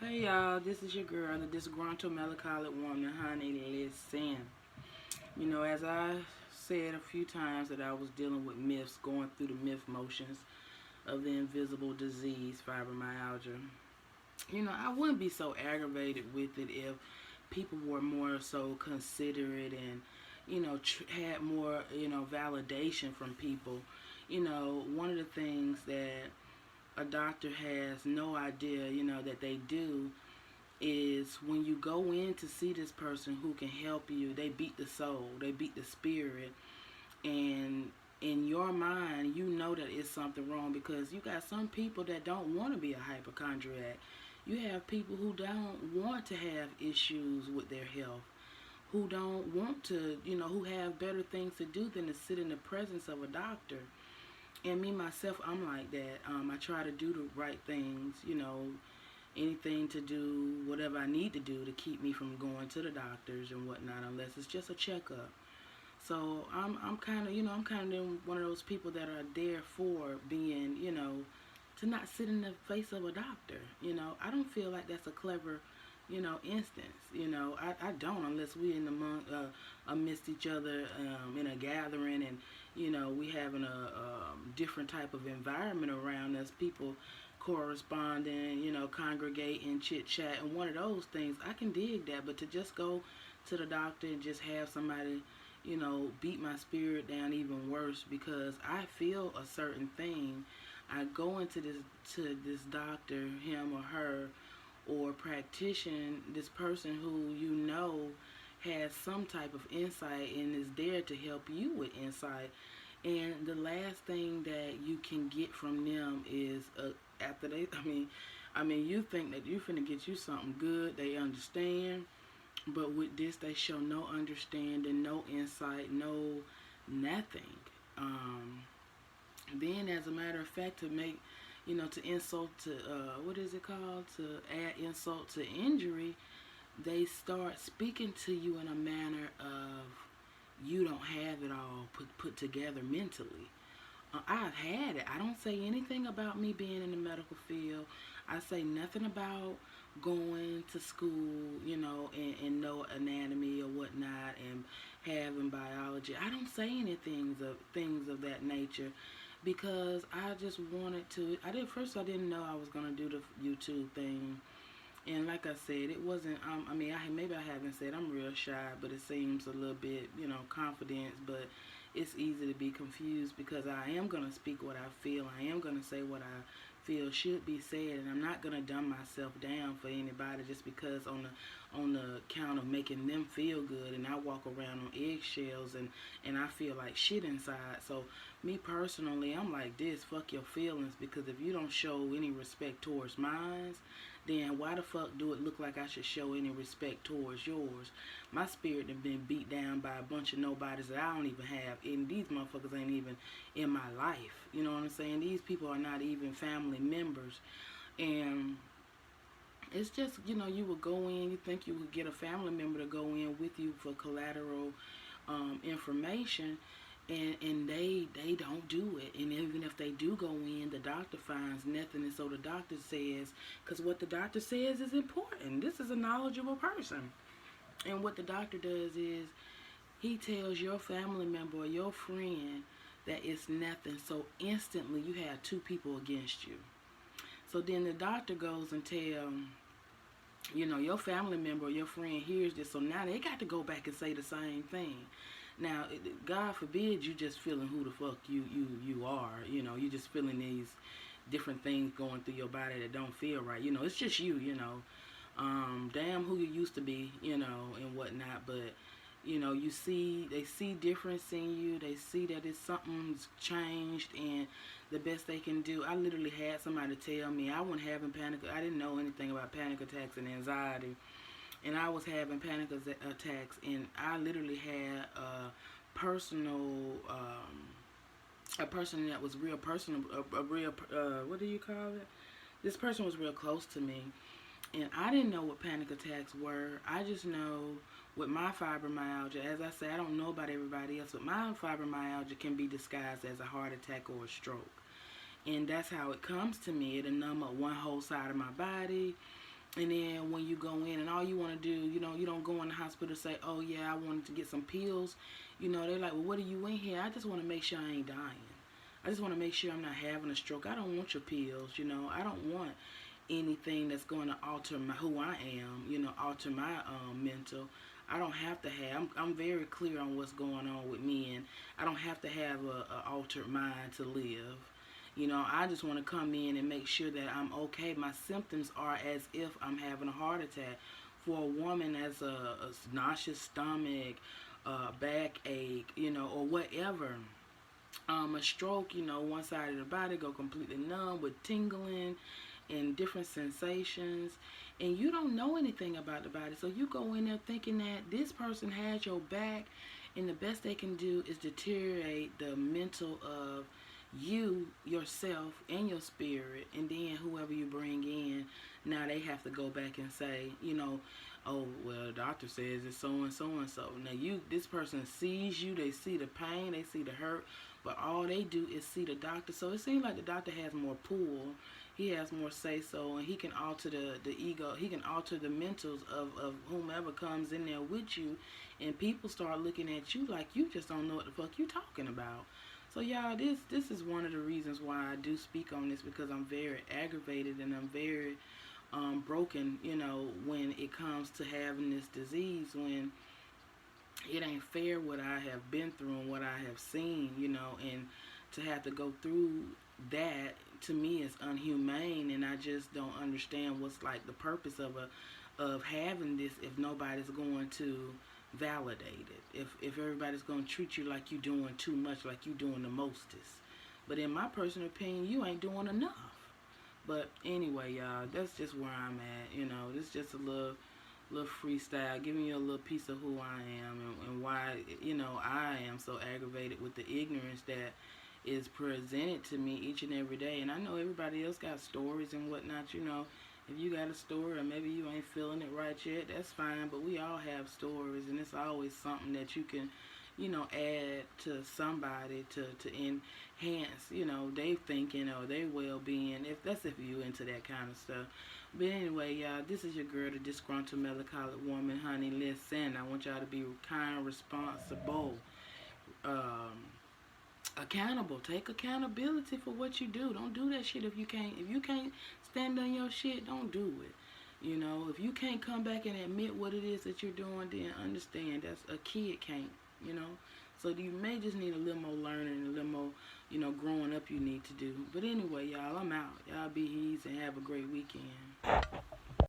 Hey y'all, this is your girl, the disgruntled melancholic woman, honey. Listen, as I said a few times that I was dealing with myths, going through the myth motions of the invisible disease, fibromyalgia. I wouldn't be so aggravated with it if people were more so considerate and, had more, validation from people. One of the things that a doctor has no idea, that they do is when you go in to see this person who can help you, they beat the soul, they beat the spirit, and in your mind, you know that it's something wrong because you got some people that don't want to be a hypochondriac. You have people who don't want to have issues with their health, who don't want to, who have better things to do than to sit in the presence of a doctor. And me myself, I'm like that. I try to do the right things, anything to do, whatever I need to do to keep me from going to the doctors and whatnot, unless it's just a checkup. So I'm kind of, I'm kind of one of those people that are there for being, to not sit in the face of a doctor. I don't feel like that's a clever, instance. I don't unless we in amidst each other in a gathering and, we having a different type of environment around us. People corresponding, congregating, chit chat, and one of those things, I can dig that. But to just go to the doctor and just have somebody, beat my spirit down even worse because I feel a certain thing. I go into this doctor, him or her, or practitioner, this person who has some type of insight and is there to help you with insight. And the last thing that you can get from them is after they, you think that you finna get you something good. They understand, but with this, they show no understanding, no insight, no nothing. Then, as a matter of fact, to make, to insult to, what is it called? To add insult to injury, they start speaking to you in a manner of you don't have it all put together mentally. I've had it. I don't say anything about me being in the medical field. I say nothing about going to school, and know anatomy or whatnot and having biology. I don't say anything of things of that nature because I just wanted to. I didn't know I was gonna do the YouTube thing, and like I said, it wasn't. Maybe I haven't said I'm real shy, but it seems a little bit, confidence. But it's easy to be confused because I am gonna speak what I feel. I am gonna say what I feel should be said, and I'm not gonna dumb myself down for anybody just because on the count of making them feel good, and I walk around on eggshells and I feel like shit inside. So me personally, I'm like this. Fuck your feelings because if you don't show any respect towards mine, then why the fuck do it look like I should show any respect towards yours? My spirit has been beat down by a bunch of nobodies that I don't even have, and these motherfuckers ain't even in my life. You know what I'm saying? These people are not even family members, and it's just, you would go in, you think you would get a family member to go in with you for collateral information, and they don't do it. And even if they do go in, the doctor finds nothing, and so the doctor says, because what the doctor says is important. This is a knowledgeable person, and what the doctor does is he tells your family member or your friend that it's nothing, so instantly you have two people against you. So then the doctor goes and tell, your family member or your friend hears this, so now they got to go back and say the same thing. Now, God forbid you just feeling who the fuck you are. You just feeling these different things going through your body that don't feel right. It's just you. Damn who you used to be, and whatnot. But they see difference in you. They see that it's something's changed, and the best they can do. I literally had somebody tell me I wasn't having panic. I didn't know anything about panic attacks and anxiety, and I was having panic attacks, and I literally had a person that was real personal, a real, what do you call it? This person was real close to me, and I didn't know what panic attacks were. I just know with my fibromyalgia, as I say, I don't know about everybody else, but my fibromyalgia can be disguised as a heart attack or a stroke. And that's how it comes to me. It'll numb up one whole side of my body. And then when you go in and all you want to do, you don't go in the hospital and say, oh yeah, I wanted to get some pills. They're like, well, what are you in here? I just want to make sure I ain't dying. I just want to make sure I'm not having a stroke. I don't want your pills. I don't want anything that's going to alter who I am, alter my mental. I don't have to have. I'm very clear on what's going on with me, and I don't have to have a altered mind to live. I just want to come in and make sure that I'm okay. My symptoms are as if I'm having a heart attack. For a woman, as a nauseous stomach, backache, or whatever. A stroke, one side of the body go completely numb with tingling and different sensations, and you don't know anything about the body, so you go in there thinking that this person has your back, and the best they can do is deteriorate the mental of you, yourself, and your spirit, and then whoever you bring in, now they have to go back and say, oh, well, the doctor says it's so and so and so. Now this person sees you, they see the pain, they see the hurt, but all they do is see the doctor. So it seems like the doctor has more pull, he has more say so, and he can alter the ego, he can alter the mentals of whomever comes in there with you, and people start looking at you like you just don't know what the fuck you talking about. So y'all, this is one of the reasons why I do speak on this, because I'm very aggravated and I'm very broken, when it comes to having this disease, when it ain't fair what I have been through and what I have seen, and to have to go through that, to me, is unhumane, and I just don't understand what's like the purpose of having this if nobody's going to validate it. If everybody's going to treat you like you doing too much, like you doing the mostest. But in my personal opinion, you ain't doing enough. But anyway, y'all, that's just where I'm at. This is just a little freestyle, giving you a little piece of who I am, and why, I am so aggravated with the ignorance that is presented to me each and every day. And I know everybody else got stories and whatnot. If you got a story, or maybe you ain't feeling it right yet, that's fine, but we all have stories, and it's always something that you can, add to somebody to enhance, they thinking or their well-being, if you into that kind of stuff. But anyway, y'all, this is your girl, the disgruntled melancholic woman, honey. Listen, I want y'all to be kind, responsible, accountable. Take accountability for what you do. Don't do that shit if you can't. If you can't stand on your shit, don't do it. If you can't come back and admit what it is that you're doing, then understand that's a kid can't. So you may just need a little more learning, a little more, growing up you need to do. But anyway, y'all, I'm out. Y'all be easy and have a great weekend.